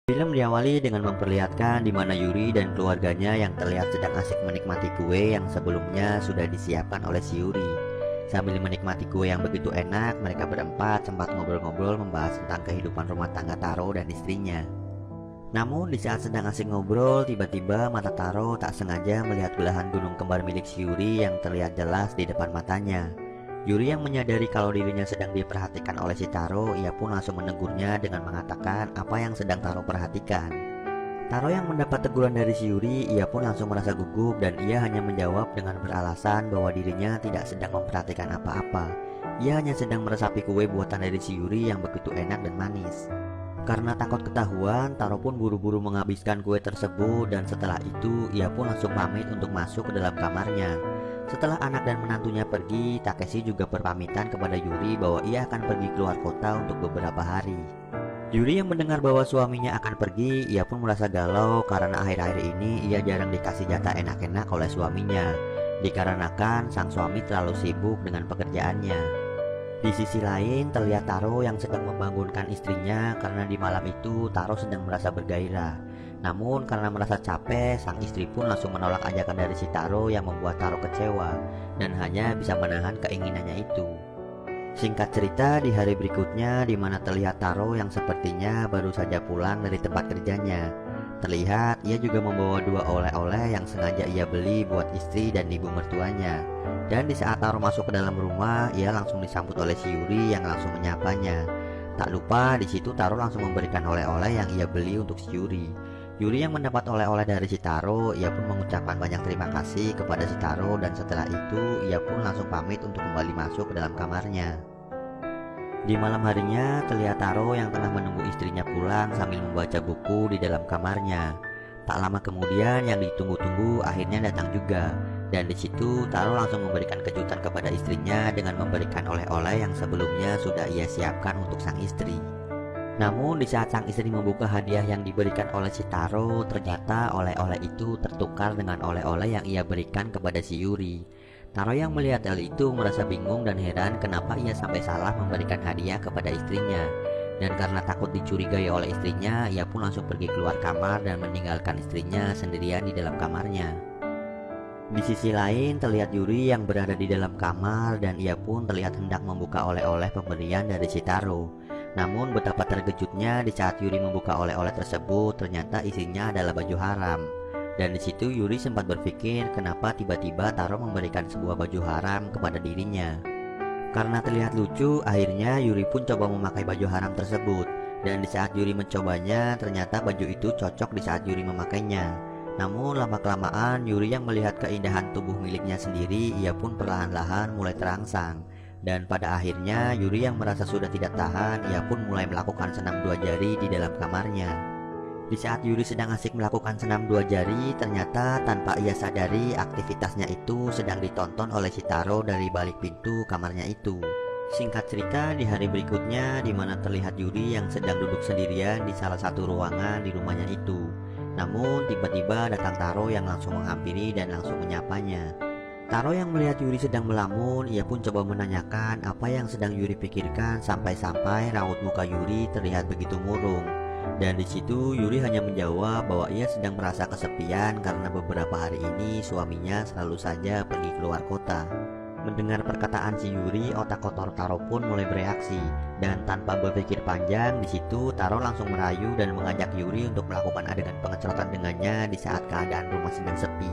Film diawali dengan memperlihatkan di mana Yuri dan keluarganya yang terlihat sedang asik menikmati kue yang sebelumnya sudah disiapkan oleh si Yuri. Sambil menikmati kue yang begitu enak, mereka berempat sempat ngobrol-ngobrol membahas tentang kehidupan rumah tangga Taro dan istrinya. Namun di saat sedang asik ngobrol, tiba-tiba mata Taro tak sengaja melihat belahan gunung kembar milik si Yuri yang terlihat jelas di depan matanya. Yuri yang menyadari kalau dirinya sedang diperhatikan oleh si Taro, ia pun langsung menegurnya dengan mengatakan apa yang sedang Taro perhatikan. Taro yang mendapat teguran dari si Yuri, ia pun langsung merasa gugup dan ia hanya menjawab dengan beralasan bahwa dirinya tidak sedang memperhatikan apa-apa. Ia hanya sedang meresapi kue buatan dari si Yuri yang begitu enak dan manis. Karena takut ketahuan, Taro pun buru-buru menghabiskan kue tersebut dan setelah itu ia pun langsung pamit untuk masuk ke dalam kamarnya. Setelah anak dan menantunya pergi, Takeshi juga berpamitan kepada Yuri bahwa ia akan pergi keluar kota untuk beberapa hari. Yuri yang mendengar bahwa suaminya akan pergi, ia pun merasa galau karena akhir-akhir ini ia jarang dikasih jatah enak-enak oleh suaminya, dikarenakan sang suami terlalu sibuk dengan pekerjaannya. Di sisi lain, terlihat Taro yang sedang membangunkan istrinya karena di malam itu Taro sedang merasa bergairah. Namun karena merasa capek, sang istri pun langsung menolak ajakan dari si Taro yang membuat Taro kecewa dan hanya bisa menahan keinginannya itu. Singkat cerita, di hari berikutnya di mana terlihat Taro yang sepertinya baru saja pulang dari tempat kerjanya. Terlihat ia juga membawa dua oleh-oleh yang sengaja ia beli buat istri dan ibu mertuanya. Dan di saat Taro masuk ke dalam rumah, ia langsung disambut oleh si Yuri yang langsung menyapanya. Tak lupa di situ Taro langsung memberikan oleh-oleh yang ia beli untuk si Yuri. Yuri yang mendapat oleh-oleh dari si Taro, ia pun mengucapkan banyak terima kasih kepada si Taro dan setelah itu ia pun langsung pamit untuk kembali masuk ke dalam kamarnya. Di malam harinya, terlihat Taro yang tengah menunggu istrinya pulang sambil membaca buku di dalam kamarnya. Tak lama kemudian yang ditunggu-tunggu akhirnya datang juga. Dan di situ Taro langsung memberikan kejutan kepada istrinya dengan memberikan oleh-oleh yang sebelumnya sudah ia siapkan untuk sang istri. Namun di saat sang istri membuka hadiah yang diberikan oleh si Taro, ternyata oleh-oleh itu tertukar dengan oleh-oleh yang ia berikan kepada si Yuri. Taro yang melihat hal itu merasa bingung dan heran kenapa ia sampai salah memberikan hadiah kepada istrinya. Dan karena takut dicurigai oleh istrinya, ia pun langsung pergi keluar kamar dan meninggalkan istrinya sendirian di dalam kamarnya. Di sisi lain, terlihat Yuri yang berada di dalam kamar dan ia pun terlihat hendak membuka oleh-oleh pemberian dari si Taro. Namun betapa terkejutnya di saat Yuri membuka oleh-oleh tersebut, ternyata isinya adalah baju haram. Dan di situ Yuri sempat berpikir kenapa tiba-tiba Taro memberikan sebuah baju haram kepada dirinya. Karena terlihat lucu, akhirnya Yuri pun coba memakai baju haram tersebut. Dan di saat Yuri mencobanya, ternyata baju itu cocok di saat Yuri memakainya. Namun lama-kelamaan Yuri yang melihat keindahan tubuh miliknya sendiri, ia pun perlahan-lahan mulai terangsang. Dan pada akhirnya Yuri yang merasa sudah tidak tahan, ia pun mulai melakukan senam dua jari di dalam kamarnya. Di saat Yuri sedang asik melakukan senam dua jari, ternyata tanpa ia sadari aktivitasnya itu sedang ditonton oleh si Taro dari balik pintu kamarnya itu. Singkat cerita, di hari berikutnya di mana terlihat Yuri yang sedang duduk sendirian di salah satu ruangan di rumahnya itu. Namun tiba-tiba datang Taro yang langsung menghampiri dan langsung menyapanya. Taro yang melihat Yuri sedang melamun, ia pun coba menanyakan apa yang sedang Yuri pikirkan sampai-sampai raut muka Yuri terlihat begitu murung. Dan di situ Yuri hanya menjawab bahwa ia sedang merasa kesepian karena beberapa hari ini suaminya selalu saja pergi keluar kota. Mendengar perkataan si Yuri, otak kotor Taro pun mulai bereaksi dan tanpa berpikir panjang di situ Taro langsung merayu dan mengajak Yuri untuk melakukan adegan pengecotan dengannya di saat keadaan rumah sedang sepi.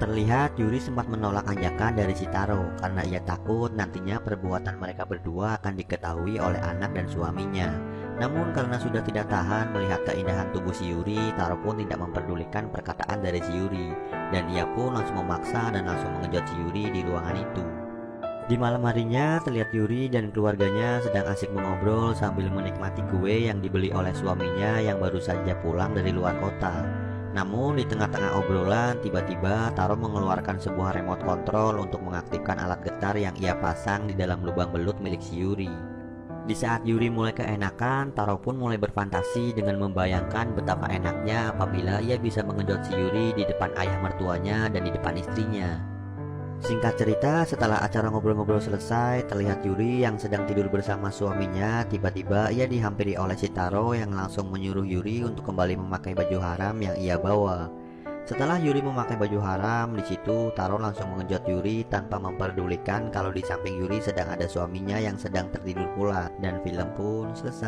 Terlihat Yuri sempat menolak ajakan dari si Taro karena ia takut nantinya perbuatan mereka berdua akan diketahui oleh anak dan suaminya. Namun karena sudah tidak tahan melihat keindahan tubuh si Yuri, Taro pun tidak memperdulikan perkataan dari si Yuri. Dan ia pun langsung memaksa dan langsung mengejut si Yuri di ruangan itu. Di malam harinya, terlihat Yuri dan keluarganya sedang asik mengobrol sambil menikmati kue yang dibeli oleh suaminya yang baru saja pulang dari luar kota. Namun di tengah-tengah obrolan, tiba-tiba Taro mengeluarkan sebuah remote control untuk mengaktifkan alat getar yang ia pasang di dalam lubang belut milik si Yuri. Di saat Yuri mulai keenakan, Taro pun mulai berfantasi dengan membayangkan betapa enaknya apabila ia bisa mengejut si Yuri di depan ayah mertuanya dan di depan istrinya. Singkat cerita, setelah acara ngobrol-ngobrol selesai, terlihat Yuri yang sedang tidur bersama suaminya. Tiba-tiba ia dihampiri oleh si Taro yang langsung menyuruh Yuri untuk kembali memakai baju haram yang ia bawa. Setelah Yuri memakai baju haram, di situ Taro langsung mengejut Yuri tanpa memperdulikan kalau di samping Yuri sedang ada suaminya yang sedang tertidur pula. Dan film pun selesai.